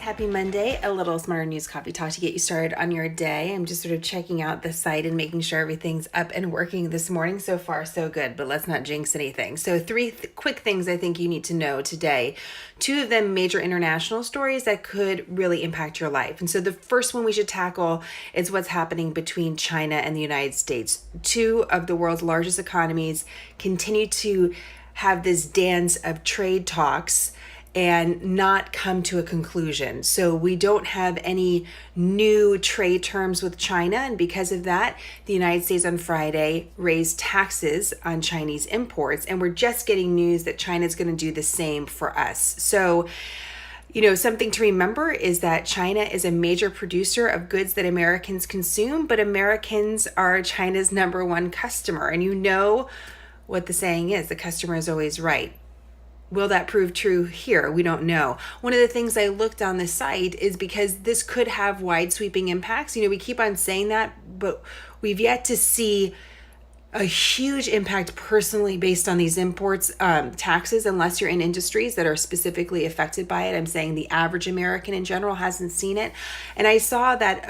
Happy Monday, a little Smarter News Coffee Talk to get you started on your day. I'm just sort of checking out the site and making sure everything's up and working this morning. So far, so good, but let's not jinx anything. So three quick things I think you need to know today. Two of them major international stories that could really impact your life. And so the first one we should tackle is what's happening between China and the United States. Two of the world's largest economies continue to have this dance of trade talks and not come to a conclusion. So we don't have any new trade terms with China. And because of that, the United States on Friday raised taxes on Chinese imports. And we're just getting news that China's going to do the same for us. So, something to remember is that China is a major producer of goods that Americans consume, but Americans are China's number one customer. And you know what the saying is, the customer is always right. Will that prove true here? We don't know. One of the things I looked on the site is because this could have wide sweeping impacts. We keep on saying that, but we've yet to see a huge impact personally based on these imports taxes, unless you're in industries that are specifically affected by it. I'm saying the average American in general hasn't seen it. And I saw that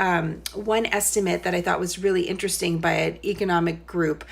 one estimate that I thought was really interesting by an economic group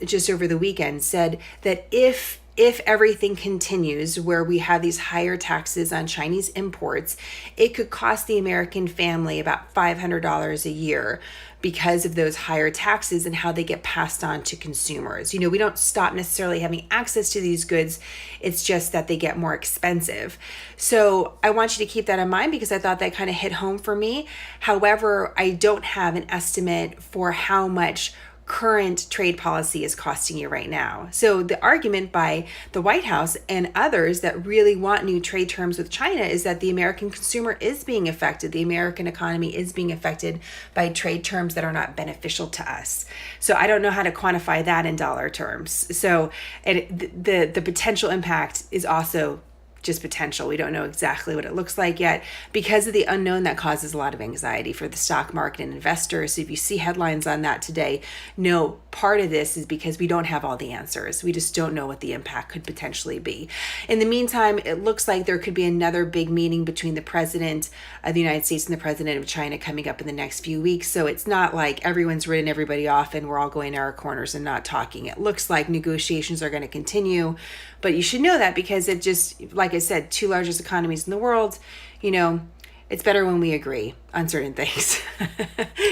just over the weekend said that if everything continues where we have these higher taxes on Chinese imports, it could cost the American family about $500 a year because of those higher taxes and how they get passed on to consumers. We don't stop necessarily having access to these goods. It's just that they get more expensive. So I want you to keep that in mind because I thought that kind of hit home for me. However, I don't have an estimate for how much current trade policy is costing you right now. So the argument by the White House and others that really want new trade terms with China is that the American consumer is being affected. The American economy is being affected by trade terms that are not beneficial to us. So I don't know how to quantify that in dollar terms. So the potential impact is also just potential. We don't know exactly what it looks like yet. Because of the unknown, that causes a lot of anxiety for the stock market and investors. So if you see headlines on that today, no, part of this is because we don't have all the answers. We just don't know what the impact could potentially be. In the meantime, it looks like there could be another big meeting between the president of the United States and the president of China coming up in the next few weeks. So it's not like everyone's written everybody off and we're all going to our corners and not talking. It looks like negotiations are going to continue, but you should know that because it just, like I said, two largest economies in the world, it's better when we agree on certain things.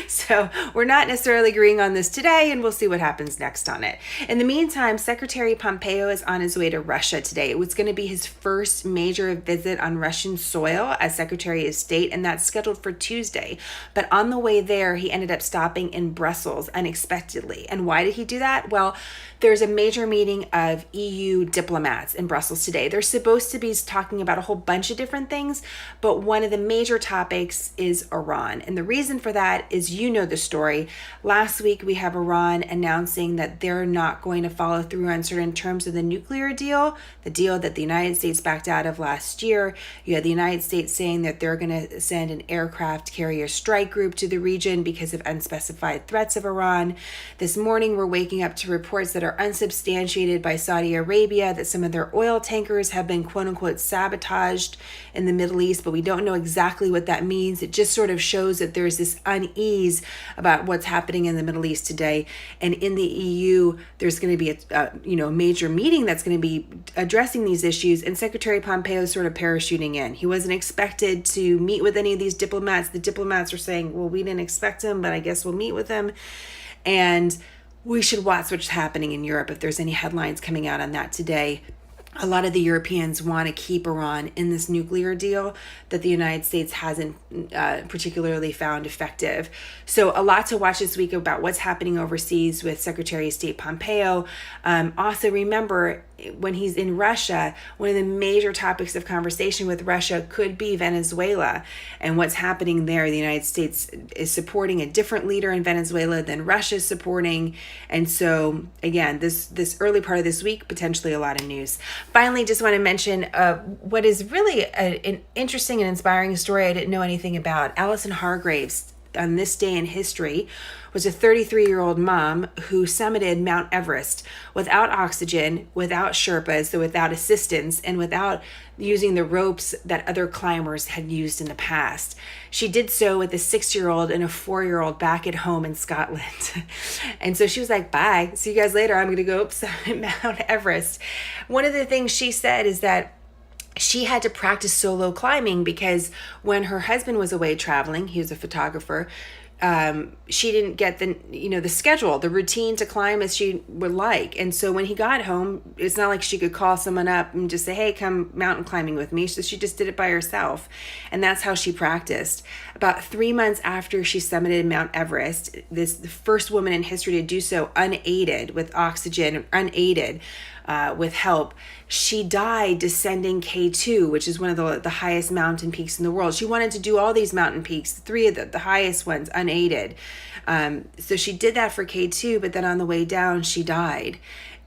So we're not necessarily agreeing on this today, and we'll see what happens next on it. In the meantime, Secretary Pompeo is on his way to Russia today. It was going to be his first major visit on Russian soil as Secretary of State, and that's scheduled for Tuesday. But on the way there, he ended up stopping in Brussels unexpectedly. And why did he do that? Well, there's a major meeting of EU diplomats in Brussels today. They're supposed to be talking about a whole bunch of different things, but one of the major topics is Iran. And the reason for that is, the story. Last week, we have Iran announcing that they're not going to follow through on certain terms of the nuclear deal, the deal that the United States backed out of last year. You had the United States saying that they're going to send an aircraft carrier strike group to the region because of unspecified threats of Iran. This morning, we're waking up to reports that are unsubstantiated by Saudi Arabia that some of their oil tankers have been quote unquote sabotaged in the Middle East, but we don't know exactly what that means. It just sort of shows that there's this unease about what's happening in the Middle East today. And in the EU, there's going to be a major meeting that's going to be addressing these issues. And Secretary Pompeo is sort of parachuting in. He wasn't expected to meet with any of these diplomats. The diplomats are saying, well, we didn't expect him, but I guess we'll meet with him. And we should watch what's happening in Europe if there's any headlines coming out on that today. A lot of the Europeans want to keep Iran in this nuclear deal that the United States hasn't particularly found effective. So a lot to watch this week about what's happening overseas with Secretary of State Pompeo. Also remember, when he's in Russia, one of the major topics of conversation with Russia could be Venezuela and what's happening there. The United States is supporting a different leader in Venezuela than Russia is supporting. And so again, this early part of this week, potentially a lot of news. Finally, just want to mention what is really an interesting and inspiring story I didn't know anything about. Allison Hargraves on this day in history was a 33-year-old mom who summited Mount Everest without oxygen, without Sherpas, so without assistance, and without using the ropes that other climbers had used in the past. She did so with a 6-year-old and a 4-year-old back at home in Scotland. And so she was like, bye, see you guys later. I'm going to go up summit Mount Everest. One of the things she said is that she had to practice solo climbing because when her husband was away traveling, he was a photographer, she didn't get the schedule, the routine to climb as she would like. And so when he got home, it's not like she could call someone up and just say, hey, come mountain climbing with me. So she just did it by herself. And that's how she practiced. About 3 months after she summited Mount Everest, the first woman in history to do so unaided with oxygen, unaided with help, she died descending K2, which is one of the highest mountain peaks in the world. She wanted to do all these mountain peaks, 3 of the highest ones, unaided. So she did that for K2, but then on the way down, she died.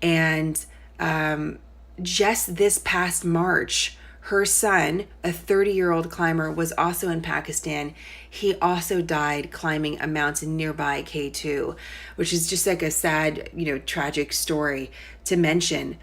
And just this past March, her son, a 30-year-old climber, was also in Pakistan. He also died climbing a mountain nearby, K2, which is just like a sad, tragic story to mention.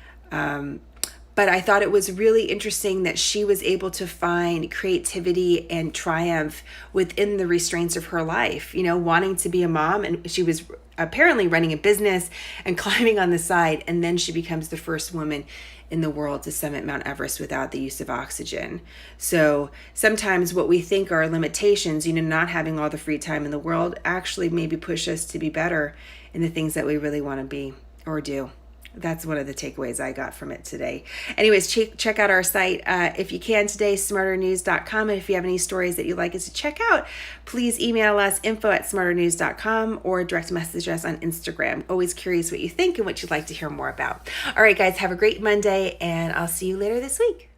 But I thought it was really interesting that she was able to find creativity and triumph within the restraints of her life, wanting to be a mom. And she was apparently running a business and climbing on the side. And then she becomes the first woman in the world to summit Mount Everest without the use of oxygen. So sometimes what we think are limitations, not having all the free time in the world, actually maybe push us to be better in the things that we really want to be or do. That's one of the takeaways I got from it today. Anyways, check out our site if you can today, smarternews.com. And if you have any stories that you'd like us to check out, please email us info@smarternews.com or direct message us on Instagram. Always curious what you think and what you'd like to hear more about. All right, guys, have a great Monday, and I'll see you later this week.